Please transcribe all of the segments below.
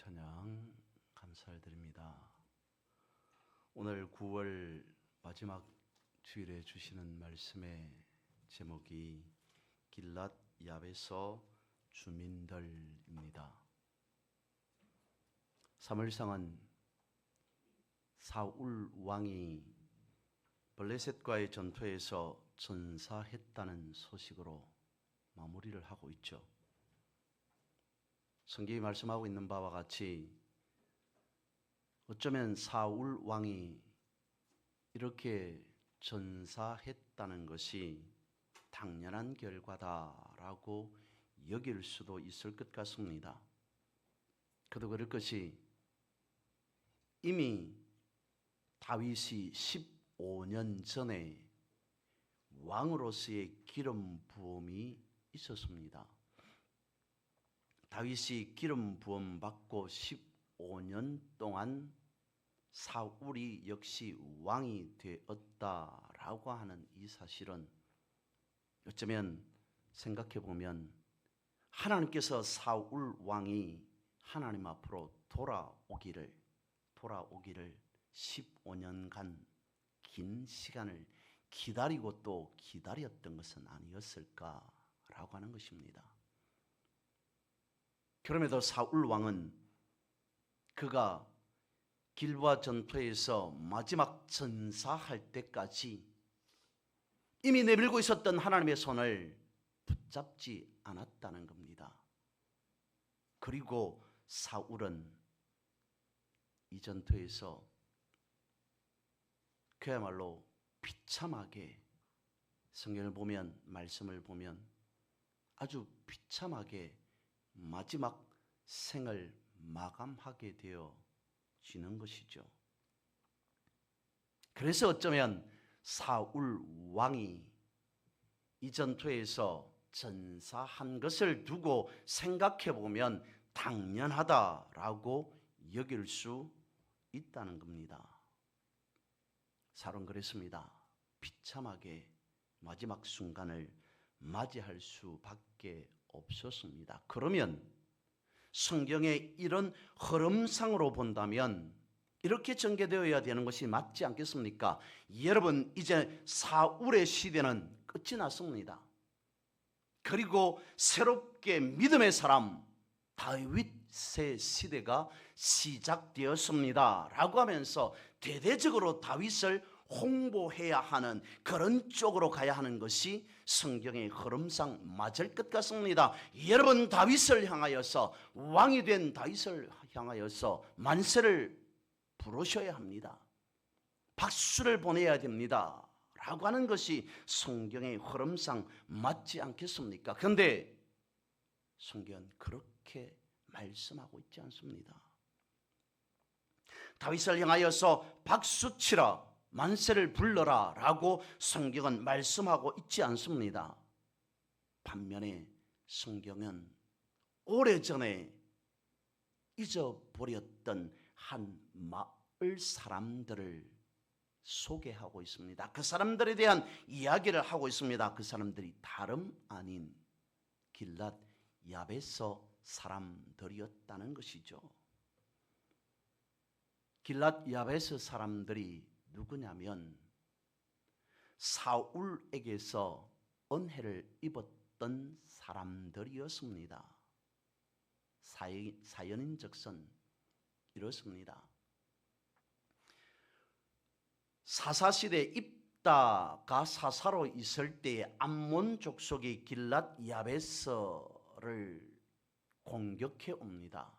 찬양 감사를 드립니다. 오늘 9월 마지막 주일에 주시는 말씀의 제목이 길랏 야베서 주민들입니다. 사무엘상은 사울 왕이 블레셋과의 전투에서 전사했다는 소식으로 마무리를 하고 있죠. 성경이 말씀하고 있는 바와 같이 어쩌면 사울 왕이 이렇게 전사했다는 것이 당연한 결과다라고 여길 수도 있을 것 같습니다. 그도 그럴 것이 이미 다윗이 15년 전에 왕으로서의 기름 부음이 있었습니다. 다윗이 기름 부음 받고 15년 동안 사울이 역시 왕이 되었다라고 하는 이 사실은 어쩌면 생각해 보면 하나님께서 사울 왕이 하나님 앞으로 돌아오기를 15년간 긴 시간을 기다리고 또 기다렸던 것은 아니었을까라고 하는 것입니다. 그럼에도 사울 왕은 그가 길보아 전투에서 마지막 전사할 때까지 이미 내밀고 있었던 하나님의 손을 붙잡지 않았다는 겁니다. 그리고 사울은 이 전투에서 그야말로 비참하게 성경을 보면 말씀을 보면 아주 비참하게 마지막 생을 마감하게 되어지는 것이죠. 그래서 어쩌면 사울 왕이 이 전투에서 전사한 것을 두고 생각해 보면 당연하다라고 여길 수 있다는 겁니다. 사울은 그랬습니다. 비참하게 마지막 순간을 맞이할 수밖에 없었습니다. 그러면 성경의 이런 흐름상으로 본다면 이렇게 전개되어야 되는 것이 맞지 않겠습니까? 여러분, 이제 사울의 시대는 끝이 났습니다. 그리고 새롭게 믿음의 사람 다윗의 시대가 시작되었습니다 라고 하면서 대대적으로 다윗을 홍보해야 하는 그런 쪽으로 가야 하는 것이 성경의 흐름상 맞을 것 같습니다. 여러분, 다윗을 향하여서 왕이 된 다윗을 향하여서 만세를 부르셔야 합니다. 박수를 보내야 됩니다 라고 하는 것이 성경의 흐름상 맞지 않겠습니까? 그런데 성경은 그렇게 말씀하고 있지 않습니다. 다윗을 향하여서 박수치라 만세를 불러라 라고 성경은 말씀하고 있지 않습니다. 반면에 성경은 오래전에 잊어버렸던 한 마을 사람들을 소개하고 있습니다. 그 사람들에 대한 이야기를 하고 있습니다. 그 사람들이 다름 아닌 길랏 야베서 사람들이었다는 것이죠. 길랏 야베서 사람들이 누구냐면 사울에게서 은혜를 입었던 사람들이었습니다. 사연인즉슨 이렇습니다. 사사시대 입다가 사사로 있을 때에 암몬 족속이 길랏 야베서를 공격해 옵니다.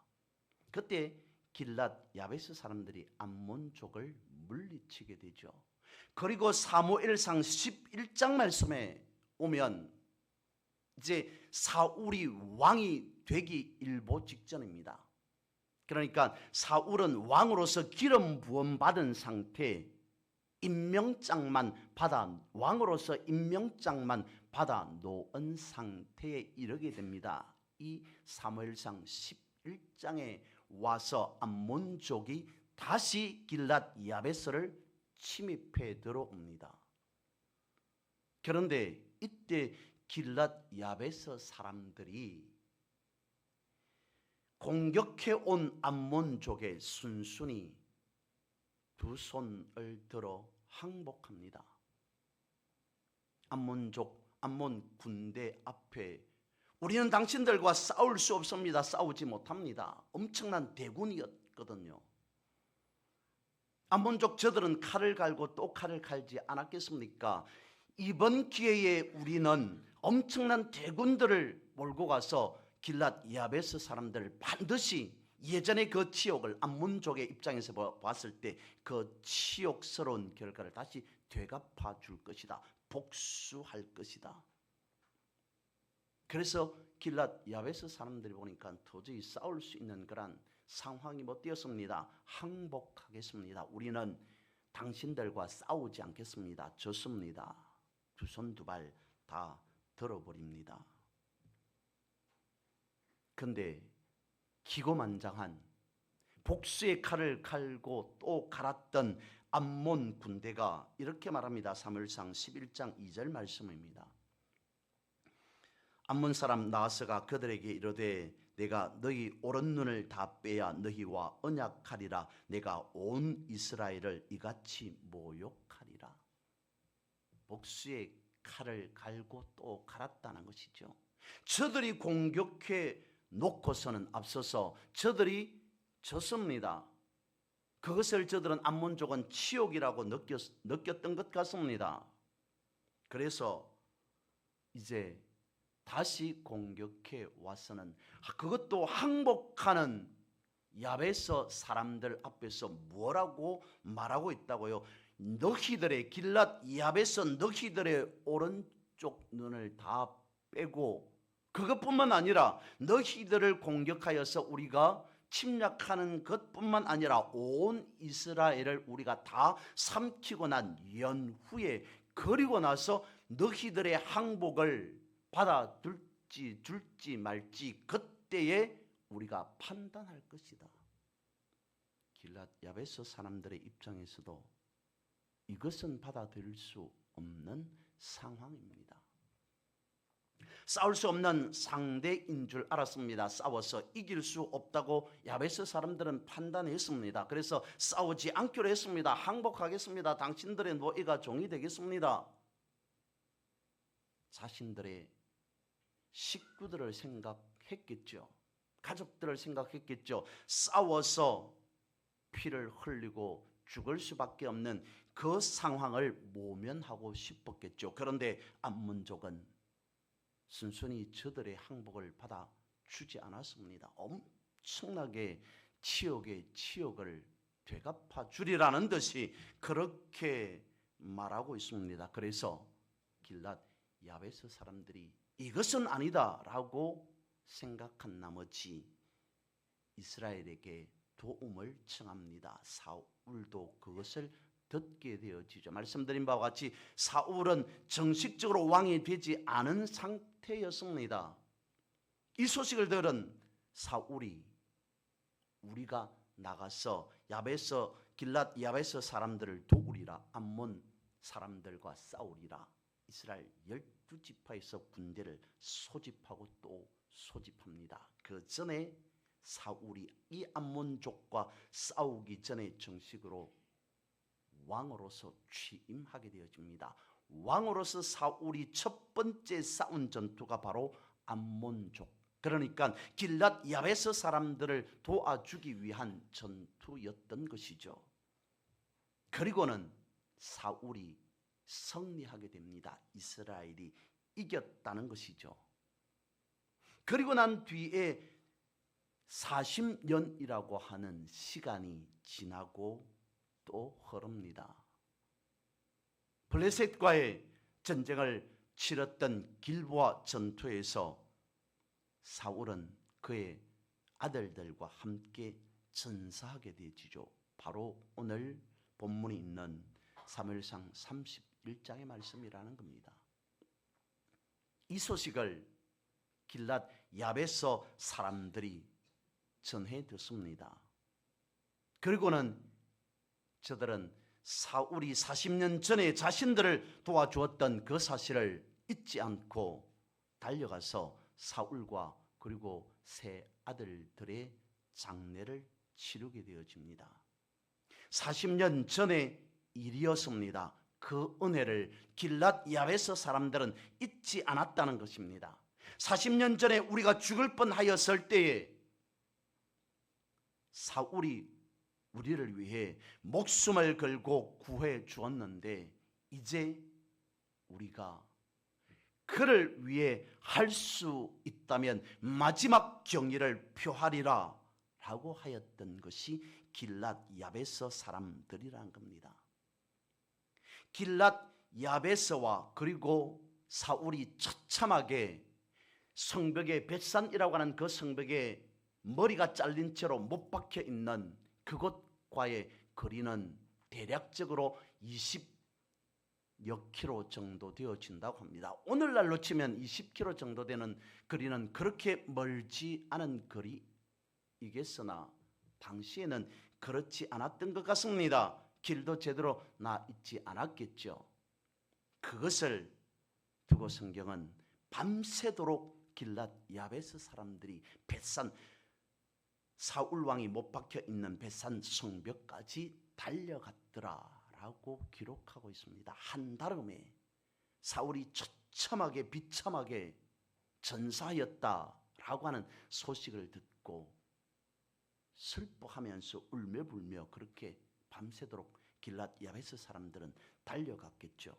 그때 길랏 야베스 사람들이 암몬족을 물리치게 되죠. 그리고 사무엘상 11장 말씀에 오면 이제 사울이 왕이 되기 일보 직전입니다. 그러니까 사울은 왕으로서 기름 부음 받은 상태, 왕으로서 임명장만 받아 놓은 상태에 이르게 됩니다. 이 사무엘상 11장에 와서 암몬족이 다시 길랏 야베스를 침입해 들어옵니다. 그런데 이때 길랏 야베스 사람들이 공격해 온 암몬족의 순순히 두 손을 들어 항복합니다. 암몬 군대 앞에 우리는 당신들과 싸울 수 없습니다. 싸우지 못합니다. 엄청난 대군이었거든요. 암몬족 저들은 칼을 갈고 또 칼을 갈지 않았겠습니까? 이번 기회에 우리는 엄청난 대군들을 몰고 가서 길랏 야베스 사람들을 반드시 예전의 그 치욕을 암몬족의 입장에서 봤을 때 그 치욕스러운 결과를 다시 되갚아 줄 것이다. 복수할 것이다. 그래서 길랏 야베스 사람들이 보니까 도저히 싸울 수 있는 그런 상황이 못 되었습니다. 항복하겠습니다. 우리는 당신들과 싸우지 않겠습니다. 졌습니다. 두 손 두 발 다 들어버립니다. 그런데 기고만장한 복수의 칼을 갈고 또 갈았던 암몬 군대가 이렇게 말합니다. 사무엘상 11장 2절 말씀입니다. 암몬 사람 나하스가 그들에게 이르되 내가 너희 오른 눈을 다 빼야 너희와 언약하리라. 내가 온 이스라엘을 이같이 모욕하리라. 복수의 칼을 갈고 또 갈았다는 것이죠. 저들이 공격해 놓고서는 앞서서 저들이 졌습니다. 그것을 저들은 암몬족은 치욕이라고 느꼈던 것 같습니다. 그래서 이제 다시 공격해 와서는 그것도 항복하는 야베스 사람들 앞에서 뭐라고 말하고 있다고요? 너희들의 길랏 야베스 너희들의 오른쪽 눈을 다 빼고 그것뿐만 아니라 너희들을 공격하여서 우리가 침략하는 것뿐만 아니라 온 이스라엘을 우리가 다 삼키고 난 연후에 그리고 나서 너희들의 항복을 받아들지 줄지 말지 그때에 우리가 판단할 것이다. 길랏 야베스 사람들의 입장에서도 이것은 받아들일 수 없는 상황입니다. 싸울 수 없는 상대인 줄 알았습니다. 싸워서 이길 수 없다고 야베스 사람들은 판단했습니다. 그래서 싸우지 않기로 했습니다. 항복하겠습니다. 당신들의 노예가 종이 되겠습니다. 자신들의 식구들을 생각했겠죠. 가족들을 생각했겠죠. 싸워서 피를 흘리고 죽을 수밖에 없는 그 상황을 모면하고 싶었겠죠. 그런데 암몬족은 순순히 저들의 항복을 받아주지 않았습니다. 엄청나게 치욕의 치욕을 되갚아 주리라는 듯이 그렇게 말하고 있습니다. 그래서 길랏 야베스 사람들이 이것은 아니다라고 생각한 나머지 이스라엘에게 도움을 청합니다. 사울도 그것을 듣게 되어지죠. 말씀드린 바와 같이 사울은 정식적으로 왕이 되지 않은 상태였습니다. 이 소식을 들은 사울이 우리가 나가서 길랏 야베스 사람들을 도우리라. 암몬 사람들과 싸우리라. 이스라엘 12지파에서 군대를 소집하고 또 소집합니다. 그 전에 사울이 이 암몬족과 싸우기 전에 정식으로 왕으로서 취임하게 되어집니다. 왕으로서 사울이 첫 번째 싸운 전투가 바로 암몬족, 그러니까 길랏 야베스 사람들을 도와주기 위한 전투였던 것이죠. 그리고는 사울이 승리하게 됩니다. 이스라엘이 이겼다는 것이죠. 그리고 난 뒤에 40년이라고 하는 시간이 지나고 또 흐릅니다. 블레셋과의 전쟁을 치렀던 길보아 전투에서 사울은 그의 아들들과 함께 전사하게 되지죠. 바로 오늘 본문이 있는 사무엘상 31장의 말씀이라는 겁니다. 이 소식을 길랏 야베스 사람들이 전해 듣습니다. 그리고는 저들은 사울이 40년 전에 자신들을 도와주었던 그 사실을 잊지 않고 달려가서 사울과 그리고 세 아들들의 장례를 치르게 되어집니다. 40년 전의 일이었습니다. 그 은혜를 길랏 야베스 사람들은 잊지 않았다는 것입니다. 40년 전에 우리가 죽을 뻔하였을 때에 사울이 우리를 위해 목숨을 걸고 구해 주었는데 이제 우리가 그를 위해 할 수 있다면 마지막 경의를 표하리라 라고 하였던 것이 길랏 야베스 사람들이란 겁니다. 길랏 야베스와 그리고 사울이 처참하게 성벽의 벳산이라고 하는 그 성벽에 머리가 잘린 채로 못 박혀 있는 그곳과의 거리는 대략적으로 20여 킬로 정도 되어진다고 합니다. 오늘날로 치면 20킬로 정도 되는 거리는 그렇게 멀지 않은 거리이겠으나 당시에는 그렇지 않았던 것 같습니다. 길도 제대로 나 있지 않았겠죠. 그것을 두고 성경은 밤새도록 길랏 야베스 사람들이 벳산 사울 왕이 못 박혀 있는 벳산 성벽까지 달려갔더라라고 기록하고 있습니다. 한달음에 사울이 처참하게 비참하게 전사하였다라고 하는 소식을 듣고 슬퍼하면서 울며불며 그렇게 밤새도록 길랏 야베스 사람들은 달려갔겠죠.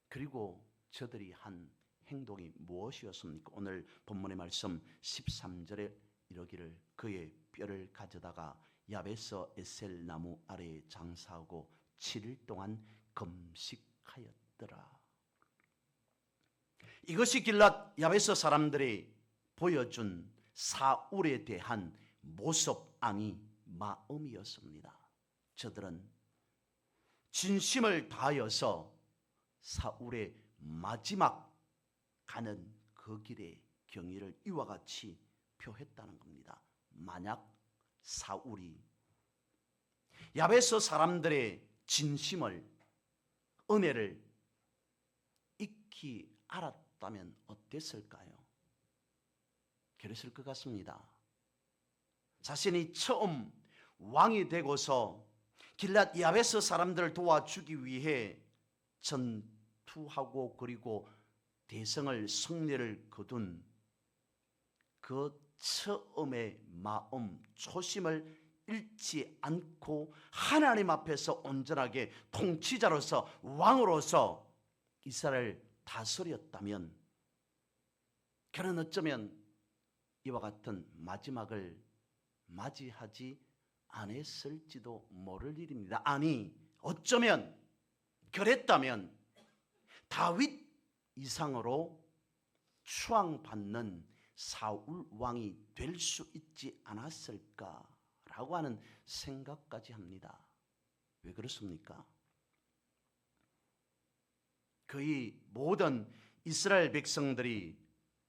그리고 저들이 한 행동이 무엇이었습니까? 오늘 본문의 말씀 13절에 이러기를 그의 뼈를 가져다가 야베스 에셀 나무 아래에 장사하고 7일 동안 금식하였더라. 이것이 길랏 야베스 사람들이 보여준 사울에 대한 모습 아니 마음이었습니다. 저들은 진심을 다하여서 사울의 마지막 가는 그 길의 경의를 이와 같이 표했다는 겁니다. 만약 사울이 야베스 사람들의 진심을 은혜를 익히 알았다면 어땠을까요? 그랬을 것 같습니다. 자신이 처음 왕이 되고서 길랏 야베스 사람들을 도와주기 위해 전투하고 그리고 대성을 승리를 거둔 그 처음의 마음 초심을 잃지 않고 하나님 앞에서 온전하게 통치자로서 왕으로서 이스라엘을 다스렸다면 그는 어쩌면 이와 같은 마지막을 맞이하지 않았을지도 모를 일입니다. 아니 어쩌면 그랬다면 다윗 이상으로 추앙받는 사울 왕이 될 수 있지 않았을까라고 하는 생각까지 합니다. 왜 그렇습니까? 거의 모든 이스라엘 백성들이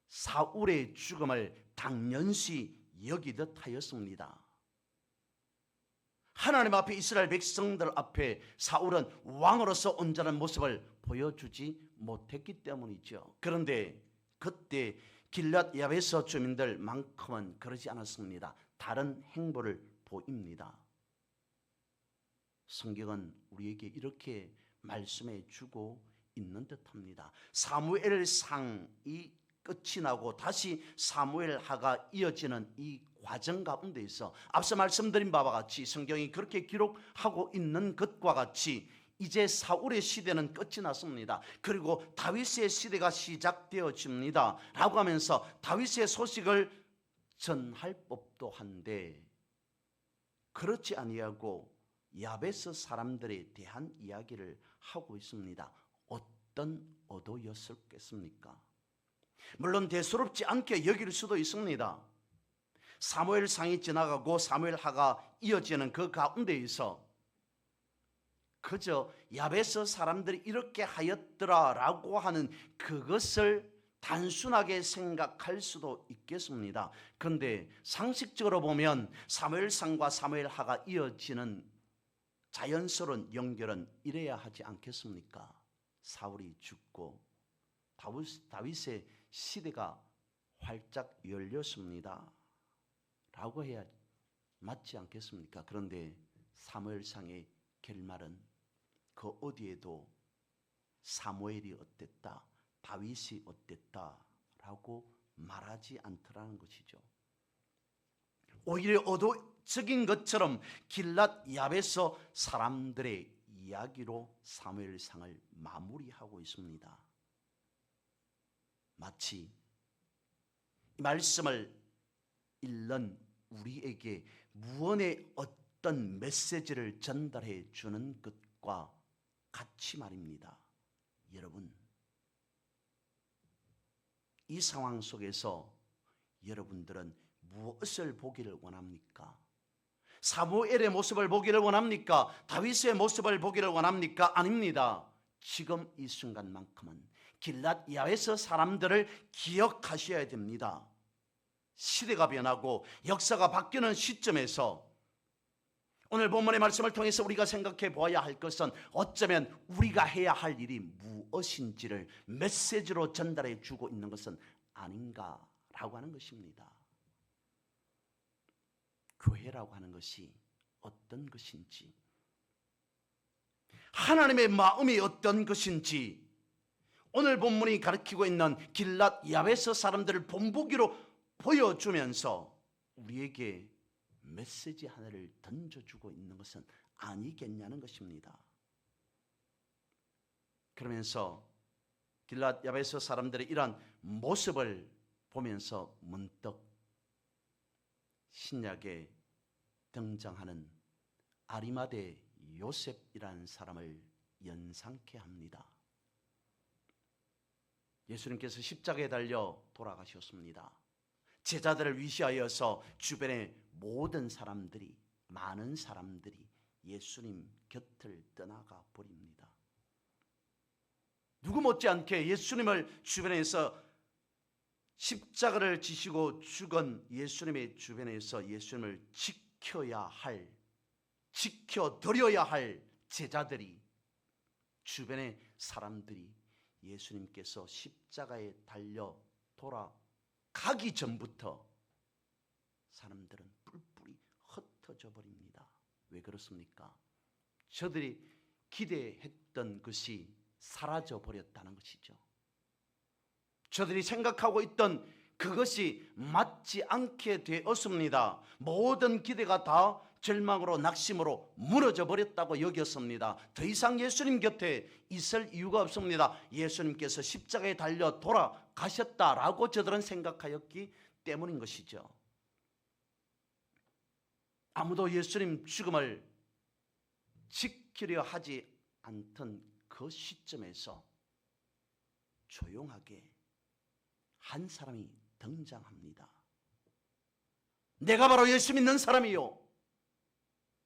사울의 죽음을 당연시 여기듯 하였습니다. 하나님 앞에 이스라엘 백성들 앞에 사울은 왕으로서 온전한 모습을 보여주지 못했기 때문이죠. 그런데 그때 길랏 야베스 주민들만큼은 그러지 않았습니다. 다른 행보를 보입니다. 성경은 우리에게 이렇게 말씀해 주고 있는 듯합니다. 사무엘상이 끝이 나고 다시 사무엘하가 이어지는 이 과정 가운데에서 앞서 말씀드린 바와 같이 성경이 그렇게 기록하고 있는 것과 같이 이제 사울의 시대는 끝이 났습니다. 그리고 다윗의 시대가 시작되어집니다 라고 하면서 다윗의 소식을 전할 법도 한데 그렇지 아니하고 야베스 사람들에 대한 이야기를 하고 있습니다. 어떤 의도였겠습니까? 물론 대수롭지 않게 여길 수도 있습니다. 사무엘상이 지나가고 사무엘하가 이어지는 그 가운데에서 그저 야베스 사람들이 이렇게 하였더라라고 하는 그것을 단순하게 생각할 수도 있겠습니다. 그런데 상식적으로 보면 사무엘상과 사무엘하가 이어지는 자연스러운 연결은 이래야 하지 않겠습니까? 사울이 죽고 다윗의 시대가 활짝 열렸습니다. 라고 해야 맞지 않겠습니까? 그런데 사무엘상의 결말은 그 어디에도 사무엘이 어땠다, 다윗이 어땠다라고 말하지 않더라는 것이죠. 오히려 의도적인 것처럼 길랏 야베스 사람들의 이야기로 사무엘상을 마무리하고 있습니다. 마치 이 말씀을 읽는 우리에게 무언의 어떤 메시지를 전달해 주는 것과 같이 말입니다. 여러분, 이 상황 속에서 여러분들은 무엇을 보기를 원합니까? 사무엘의 모습을 보기를 원합니까? 다윗의 모습을 보기를 원합니까? 아닙니다. 지금 이 순간만큼은 길랏 야베스 사람들을 기억하셔야 됩니다. 시대가 변하고 역사가 바뀌는 시점에서 오늘 본문의 말씀을 통해서 우리가 생각해 보아야 할 것은 어쩌면 우리가 해야 할 일이 무엇인지를 메시지로 전달해 주고 있는 것은 아닌가라고 하는 것입니다. 교회라고 하는 것이 어떤 것인지, 하나님의 마음이 어떤 것인지, 오늘 본문이 가르치고 있는 길랏 야베스 사람들을 본보기로 보여주면서 우리에게 메시지 하나를 던져주고 있는 것은 아니겠냐는 것입니다. 그러면서 길랏 야베스 사람들의 이러한 모습을 보면서 문득 신약에 등장하는 아리마대 요셉이라는 사람을 연상케 합니다. 예수님께서 십자가에 달려 돌아가셨습니다. 제자들을 위시하여서 주변의 모든 사람들이, 많은 사람들이 예수님 곁을 떠나가 버립니다. 누구 못지않게 예수님을 주변에서 십자가를 지시고 죽은 예수님의 주변에서 예수님을 지켜드려야 할 제자들이, 주변의 사람들이 예수님께서 십자가에 달려 돌아가기 전부터 사람들은 뿔뿔이 흩어져 버립니다. 왜 그렇습니까? 저들이 기대했던 것이 사라져 버렸다는 것이죠. 저들이 생각하고 있던 그것이 맞지 않게 되었습니다. 모든 기대가 다 절망으로 낙심으로 무너져 버렸다고 여겼습니다. 더 이상 예수님 곁에 있을 이유가 없습니다. 예수님께서 십자가에 달려 돌아가셨다라고 저들은 생각하였기 때문인 것이죠. 아무도 예수님 죽음을 지키려 하지 않던 그 시점에서 조용하게 한 사람이 등장합니다. 내가 바로 예수 믿는 사람이요,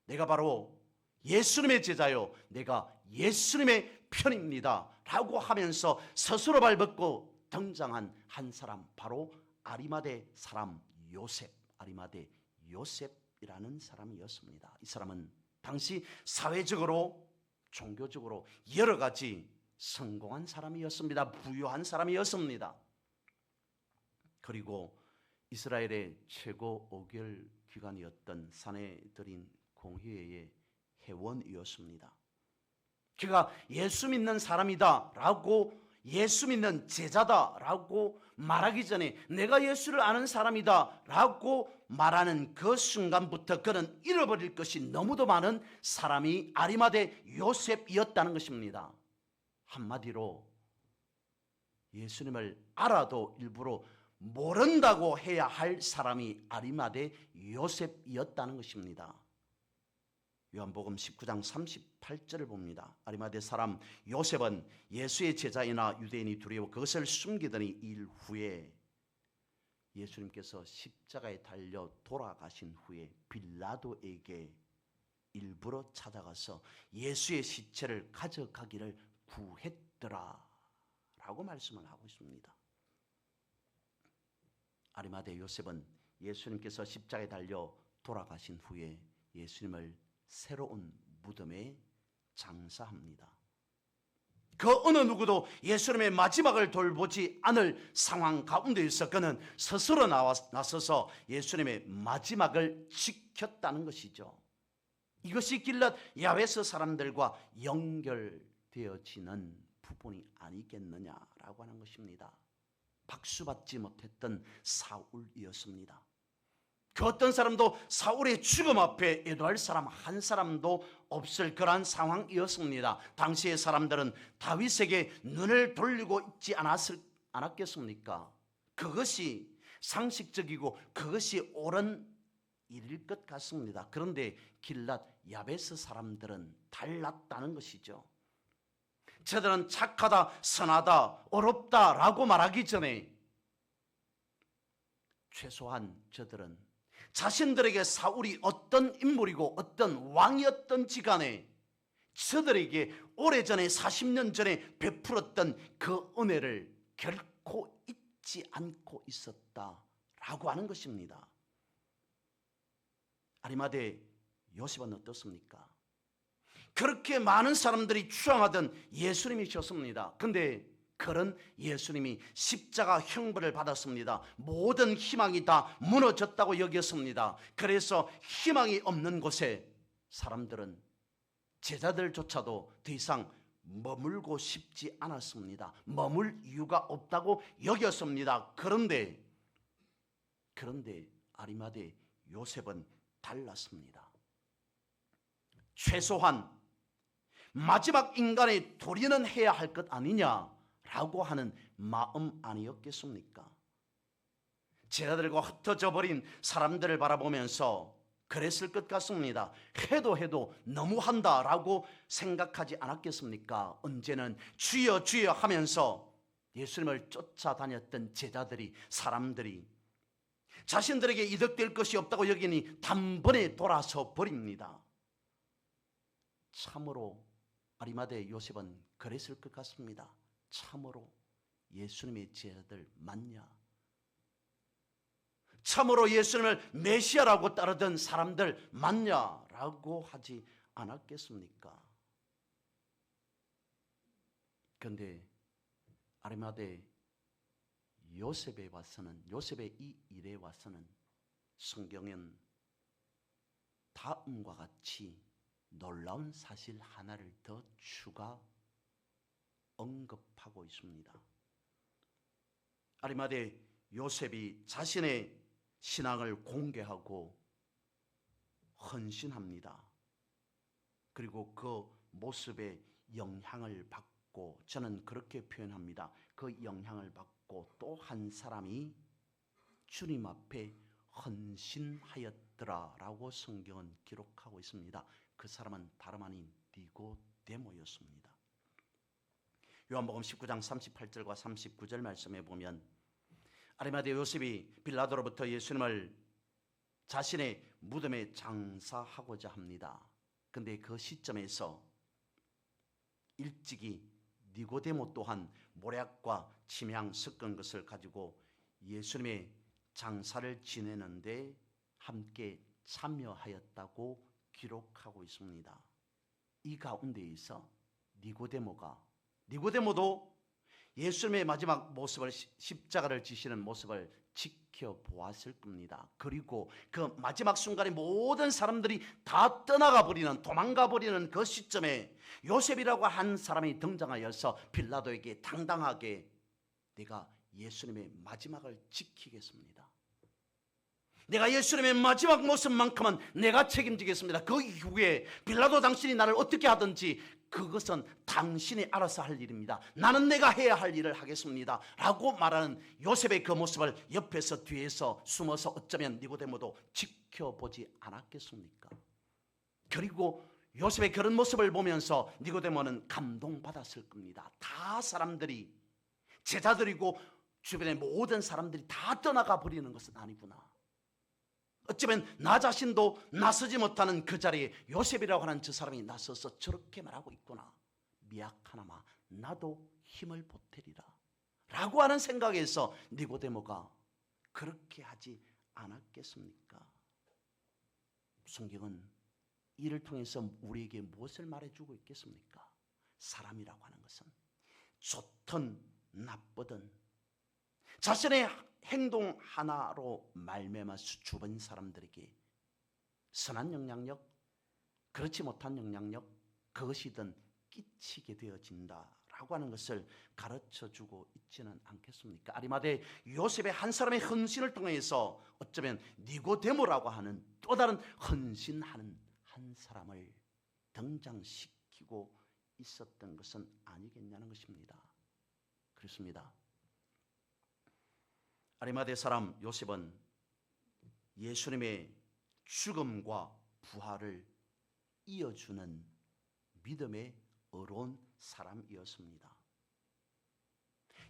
내가 바로 예수님의 제자요, 내가 예수님의 편입니다 라고 하면서 스스로 발벗고 등장한 한 사람, 바로 아리마대 사람 요셉, 아리마대 요셉이라는 사람이었습니다. 이 사람은 당시 사회적으로, 종교적으로 여러 가지 성공한 사람이었습니다. 부유한 사람이었습니다. 그리고 이스라엘의 최고 의결 기관이었던 사내들인 공회의 회원이었습니다. 그가 예수 믿는 사람이다 라고, 예수 믿는 제자다 라고 말하기 전에 내가 예수를 아는 사람이다 라고 말하는 그 순간부터 그는 잃어버릴 것이 너무도 많은 사람이 아리마대 요셉이었다는 것입니다. 한마디로 예수님을 알아도 일부러 모른다고 해야 할 사람이 아리마대 요셉이었다는 것입니다. 요한복음 19장 38절을 봅니다. 아리마대 사람 요셉은 예수의 제자이나 유대인이 두려워 그것을 숨기더니 일 후에 예수님께서 십자가에 달려 돌아가신 후에 빌라도에게 일부러 찾아가서 예수의 시체를 가져가기를 구했더라 라고 말씀을 하고 있습니다. 아리마대 요셉은 예수님께서 십자가에 달려 돌아가신 후에 예수님을 새로운 무덤에 장사합니다. 그 어느 누구도 예수님의 마지막을 돌보지 않을 상황 가운데에서 그는 스스로 나서서 예수님의 마지막을 지켰다는 것이죠. 이것이 길랏 야베스 사람들과 연결되어지는 부분이 아니겠느냐라고 하는 것입니다. 박수받지 못했던 사울이었습니다. 그 어떤 사람도 사울의 죽음 앞에 애도할 사람 한 사람도 없을 그러한 상황이었습니다. 당시의 사람들은 다윗에게 눈을 돌리고 있지 않았겠습니까? 그것이 상식적이고 그것이 옳은 일일 것 같습니다. 그런데 길랏 야베스 사람들은 달랐다는 것이죠. 저들은 착하다, 선하다, 어렵다라고 말하기 전에 최소한 저들은 자신들에게 사울이 어떤 인물이고 어떤 왕이었던지 간에 저들에게 오래전에 40년 전에 베풀었던 그 은혜를 결코 잊지 않고 있었다라고 하는 것입니다. 아리마대 요셉은 어떻습니까? 그렇게 많은 사람들이 추앙하던 예수님이셨습니다. 근데 그런 예수님이 십자가 형벌을 받았습니다. 모든 희망이 다 무너졌다고 여겼습니다. 그래서 희망이 없는 곳에 사람들은 제자들조차도 더 이상 머물고 싶지 않았습니다. 머물 이유가 없다고 여겼습니다. 그런데 아리마대 요셉은 달랐습니다. 최소한 마지막 인간의 도리는 해야 할 것 아니냐라고 하는 마음 아니었겠습니까? 제자들과 흩어져 버린 사람들을 바라보면서 그랬을 것 같습니다. 해도 너무한다라고 생각하지 않았겠습니까? 언제는 주여 주여 하면서 예수님을 쫓아다녔던 제자들이, 사람들이 자신들에게 이득될 것이 없다고 여기니 단번에 돌아서 버립니다. 참으로 아리마대 요셉은 그랬을 것 같습니다. 참으로 예수님의 제자들 맞냐? 참으로 예수님을 메시아라고 따르던 사람들 맞냐라고 하지 않았겠습니까? 그런데 아리마대 요셉에 와서는, 요셉의 이 일에 와서는 성경은 다음과 같이 놀라운 사실 하나를 더 추가 언급하고 있습니다. 아리마대 요셉이 자신의 신앙을 공개하고 헌신합니다. 그리고 그 모습에 영향을 받고, 저는 그렇게 표현합니다. 그 영향을 받고 또 한 사람이 주님 앞에 헌신하였더라라고 성경은 기록하고 있습니다. 그 사람은 다름 아닌 니고데모였습니다. 요한복음 19장 38절과 39절 말씀에 보면 아리마대 요셉이 빌라도로부터 예수님을 자신의 무덤에 장사하고자 합니다. 그런데 그 시점에서 일찍이 니고데모 또한 모략과 침향 섞은 것을 가지고 예수님의 장사를 지내는데 함께 참여하였다고 기록하고 있습니다. 이 가운데에서 니고데모도 예수님의 마지막 모습을, 십자가를 지시는 모습을 지켜보았을 겁니다. 그리고 그 마지막 순간에 모든 사람들이 다 떠나가 버리는, 도망가 버리는 그 시점에 요셉이라고 한 사람이 등장하여서 빌라도에게 당당하게 내가 예수님의 마지막을 지키겠습니다. 내가 예수님의 마지막 모습만큼은 내가 책임지겠습니다. 그 이후에 빌라도 당신이 나를 어떻게 하든지 그것은 당신이 알아서 할 일입니다. 나는 내가 해야 할 일을 하겠습니다 라고 말하는 요셉의 그 모습을 옆에서 뒤에서 숨어서 어쩌면 니고데모도 지켜보지 않았겠습니까? 그리고 요셉의 그런 모습을 보면서 니고데모는 감동받았을 겁니다. 다 사람들이, 제자들이고 주변의 모든 사람들이 다 떠나가 버리는 것은 아니구나. 어쩌면 나 자신도 나서지 못하는 그 자리에 요셉이라고 하는 저 사람이 나서서 저렇게 말하고 있구나. 미약하나마 나도 힘을 보태리라 라고 하는 생각에서 니고데모가 그렇게 하지 않았겠습니까? 성경은 이를 통해서 우리에게 무엇을 말해주고 있겠습니까? 사람이라고 하는 것은 좋든 나쁘든 자신의 행동 하나로 말미암아서 주변 사람들에게 선한 영향력, 그렇지 못한 영향력, 그것이든 끼치게 되어진다라고 하는 것을 가르쳐주고 있지는 않겠습니까? 아리마대 요셉의 한 사람의 헌신을 통해서 어쩌면 니고데모라고 하는 또 다른 헌신하는 한 사람을 등장시키고 있었던 것은 아니겠냐는 것입니다. 그렇습니다. 아리마대 사람 요셉은 예수님의 죽음과 부활을 이어주는 믿음의 어려운 사람이었습니다.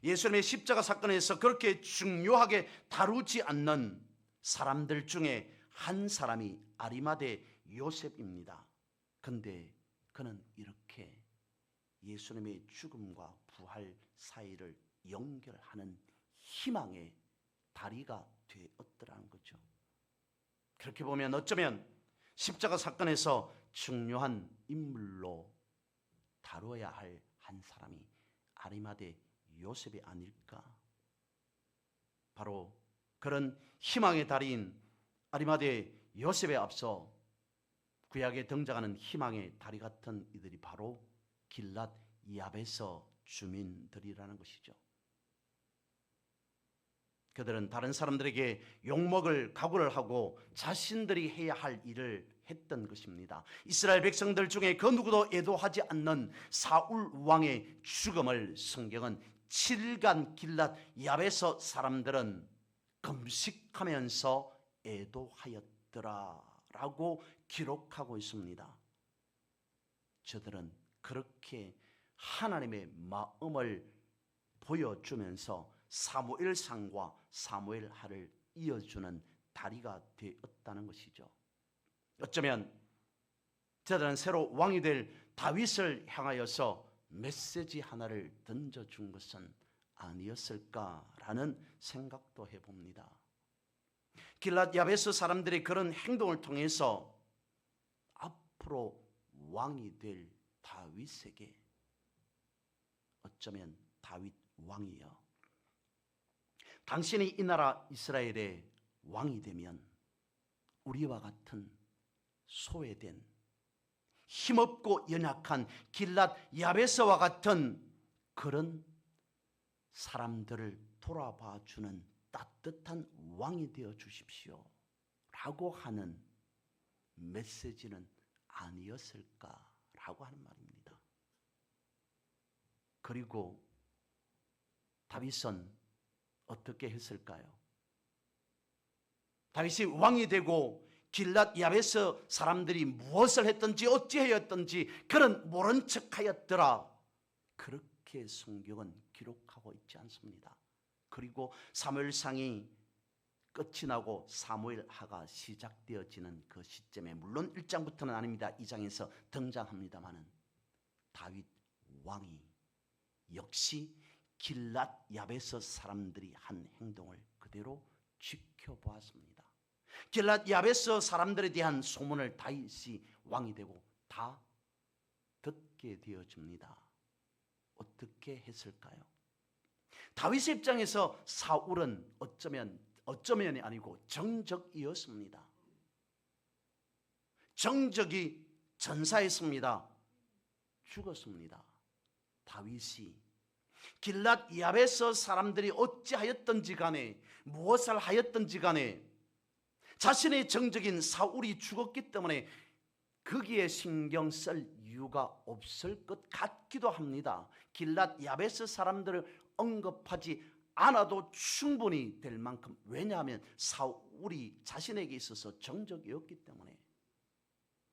예수님의 십자가 사건에서 그렇게 중요하게 다루지 않는 사람들 중에 한 사람이 아리마대 요셉입니다. 그런데 그는 이렇게 예수님의 죽음과 부활 사이를 연결하는 희망의 다리가 되었더라는 거죠. 그렇게 보면 어쩌면 십자가 사건에서 중요한 인물로 다뤄야 할 한 사람이 아리마대 요셉이 아닐까. 바로 그런 희망의 다리인 아리마대 요셉에 앞서 구약에 등장하는 희망의 다리 같은 이들이 바로 길랏 야베서 주민들이라는 것이죠. 그들은 다른 사람들에게 욕먹을 각오를 하고 자신들이 해야 할 일을 했던 것입니다. 이스라엘 백성들 중에 그 누구도 애도하지 않는 사울 왕의 죽음을 성경은 7일간 길랏 야베서 사람들은 금식하면서 애도하였더라라고 기록하고 있습니다. 저들은 그렇게 하나님의 마음을 보여주면서 사무엘상과 사무엘하를 이어주는 다리가 되었다는 것이죠. 어쩌면 저들은 새로 왕이 될 다윗을 향하여서 메시지 하나를 던져준 것은 아니었을까라는 생각도 해봅니다. 길랏 야베스 사람들이 그런 행동을 통해서 앞으로 왕이 될 다윗에게 어쩌면 다윗 왕이여, 당신이 이 나라 이스라엘의 왕이 되면 우리와 같은 소외된 힘없고 연약한 길랏 야베스와 같은 그런 사람들을 돌아봐 주는 따뜻한 왕이 되어 주십시오 라고 하는 메시지는 아니었을까라고 하는 말입니다. 그리고 다윗은 어떻게 했을까요? 다윗이 왕이 되고 길랏 야베스 사람들이 무엇을 했든지 어찌하였든지 그런 모른 척하였더라, 그렇게 성경은 기록하고 있지 않습니다. 그리고 사무엘상이 끝이 나고 사무엘하가 시작되어지는 그 시점에, 물론 1장부터는 아닙니다, 2장에서 등장합니다마는 다윗 왕이 역시 길랏 야베스 사람들이 한 행동을 그대로 지켜보았습니다. 길랏 야베스 사람들에 대한 소문을 다윗이 왕이 되고 다 듣게 되어집니다. 어떻게 했을까요? 다윗의 입장에서 사울은 어쩌면이 아니고 정적이었습니다. 정적이 전사했습니다. 죽었습니다. 다윗이 길랏 야베스 사람들이 어찌하였든지 간에 무엇을 하였든지 간에 자신의 정적인 사울이 죽었기 때문에 거기에 신경 쓸 이유가 없을 것 같기도 합니다. 길랏 야베스 사람들을 언급하지 않아도 충분히 될 만큼, 왜냐하면 사울이 자신에게 있어서 정적이었기 때문에.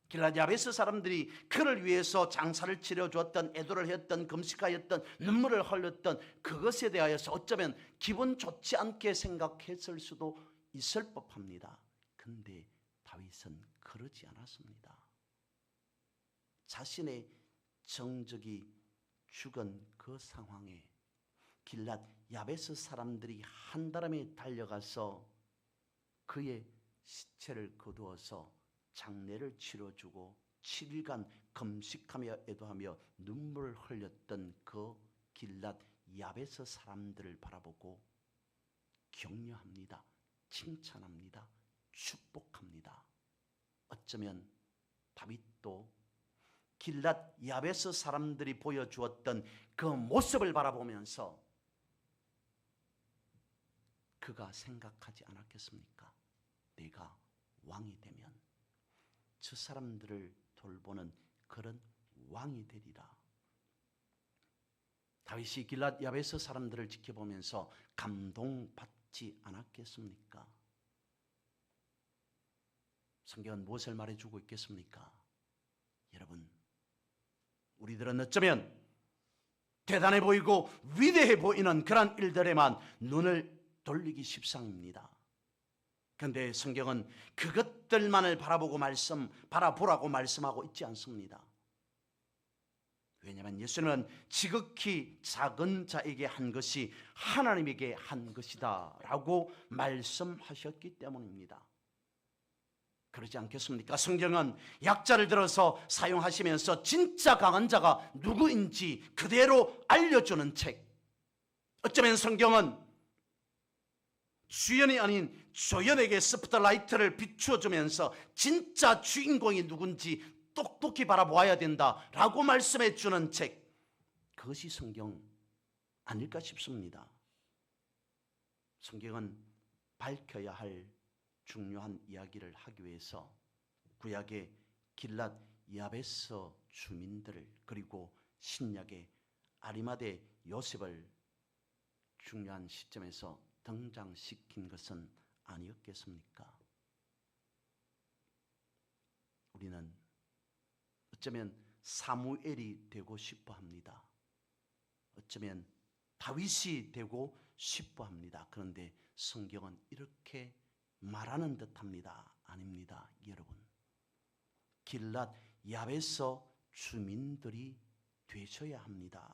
길랏 야베스 사람들이 그를 위해서 장사를 치러주었던, 애도를 했던, 금식하였던, 눈물을 흘렸던 그것에 대하여서 어쩌면 기분 좋지 않게 생각했을 수도 있을 법합니다. 근데 다윗은 그러지 않았습니다. 자신의 정적이 죽은 그 상황에 길랏 야베스 사람들이 한다람에 달려가서 그의 시체를 거두어서 장례를 치러주고 7일간 금식하며 애도하며 눈물을 흘렸던 그 길랏 야베스 사람들을 바라보고 격려합니다. 칭찬합니다. 축복합니다. 어쩌면 다윗도 길랏 야베스 사람들이 보여주었던 그 모습을 바라보면서 그가 생각하지 않았겠습니까? 내가 왕이 되면 저 사람들을 돌보는 그런 왕이 되리라. 다윗이 길랏 야베스 사람들을 지켜보면서 감동받지 않았겠습니까? 성경은 무엇을 말해주고 있겠습니까? 여러분, 우리들은 어쩌면 대단해 보이고 위대해 보이는 그런 일들에만 눈을 돌리기 십상입니다. 그런데 성경은 그것들만을 바라보라고 말씀하고 있지 않습니다. 왜냐하면 예수님은 지극히 작은 자에게 한 것이 하나님에게 한 것이다 라고 말씀하셨기 때문입니다. 그러지 않겠습니까? 성경은 약자를 들어서 사용하시면서 진짜 강한 자가 누구인지 그대로 알려주는 책. 어쩌면 성경은 주연이 아닌 조연에게 스포트라이트를 비추어주면서 진짜 주인공이 누군지 똑똑히 바라보아야 된다라고 말씀해 주는 책, 그것이 성경 아닐까 싶습니다. 성경은 밝혀야 할 중요한 이야기를 하기 위해서 구약의 길랏 야베스 주민들을 그리고 신약의 아리마대 요셉을 중요한 시점에서 등장시킨 것은 아니었겠습니까? 우리는 어쩌면 사무엘이 되고 싶어 합니다. 어쩌면 다윗이 되고 싶어 합니다. 그런데 성경은 이렇게 말하는 듯합니다. 아닙니다, 여러분. 길랏 야베스 주민들이 되셔야 합니다.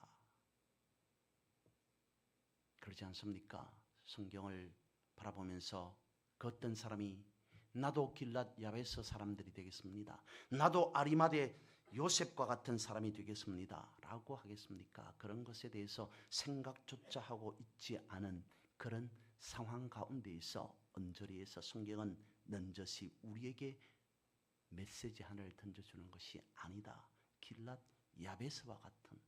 그러지 않습니까? 성경을 바라보면서 그 어떤 사람이 나도 길랏 야베스 사람들이 되겠습니다. 나도 아리마대 요셉과 같은 사람이 되겠습니다. 라고 하겠습니까? 그런 것에 대해서 생각조차 하고 있지 않은 그런 상황 가운데에서 언저리에서 성경은 넌저시 우리에게 메시지 하나를 던져주는 것이 아니다. 길랏 야베스와 같은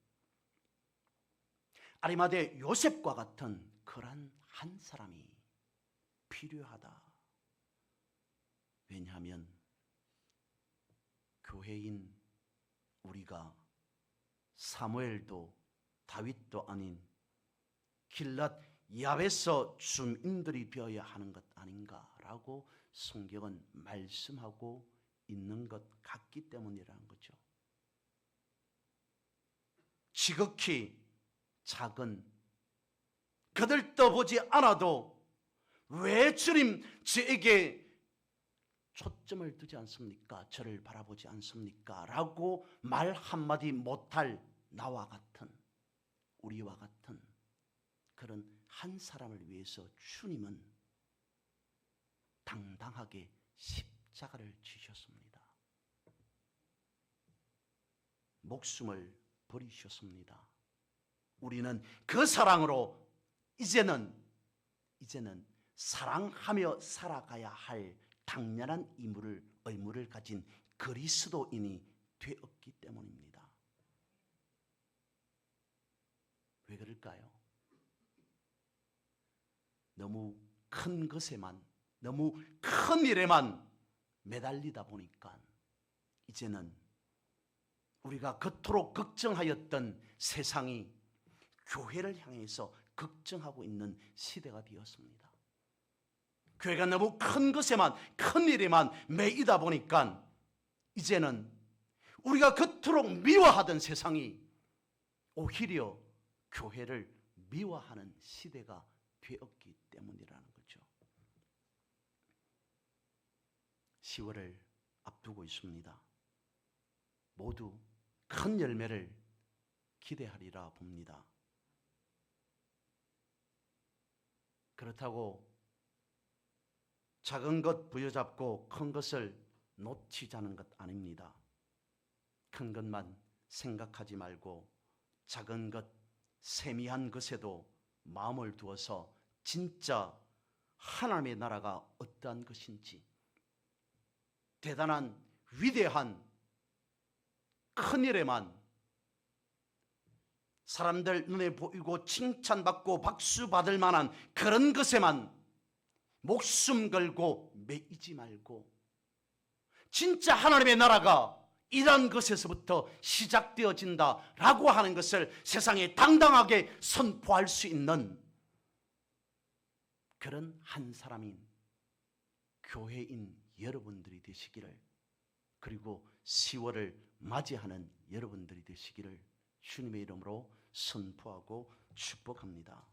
아리마대 요셉과 같은 그런 한 사람이 필요하다. 왜냐하면 교회인 우리가 사무엘도 다윗도 아닌 길랏 야베스 주민들이 되어야 하는 것 아닌가라고 성경은 말씀하고 있는 것 같기 때문이라는 거죠. 지극히 작은 그들 떠보지 않아도 왜 주님 저에게 초점을 두지 않습니까? 저를 바라보지 않습니까? 라고 말 한마디 못할 나와 같은 우리와 같은 그런 한 사람을 위해서 주님은 당당하게 십자가를 지셨습니다. 목숨을 버리셨습니다. 우리는 그 사랑으로 이제는 사랑하며 살아가야 할 당연한 의무를 가진 그리스도인이 되었기 때문입니다. 왜 그럴까요? 너무 큰 것에만, 너무 큰 일에만 매달리다 보니까 이제는 우리가 그토록 걱정하였던 세상이 교회를 향해서 걱정하고 있는 시대가 되었습니다. 교회가 너무 큰 것에만, 큰 일에만 매이다 보니까 이제는 우리가 그토록 미워하던 세상이 오히려 교회를 미워하는 시대가 되었기 때문이라는 거죠. 10월을 앞두고 있습니다. 모두 큰 열매를 기대하리라 봅니다. 그렇다고 작은 것 부여잡고 큰 것을 놓치자는 것 아닙니다. 큰 것만 생각하지 말고 작은 것 세미한 것에도 마음을 두어서 진짜 하나님의 나라가 어떠한 것인지, 대단한 위대한 큰 일에만 사람들 눈에 보이고 칭찬받고 박수 받을 만한 그런 것에만 목숨 걸고 매이지 말고, 진짜 하나님의 나라가 이런 것에서부터 시작되어진다라고 하는 것을 세상에 당당하게 선포할 수 있는 그런 한 사람인 교회인 여러분들이 되시기를, 그리고 10월을 맞이하는 여러분들이 되시기를 주님의 이름으로 선포하고 축복합니다.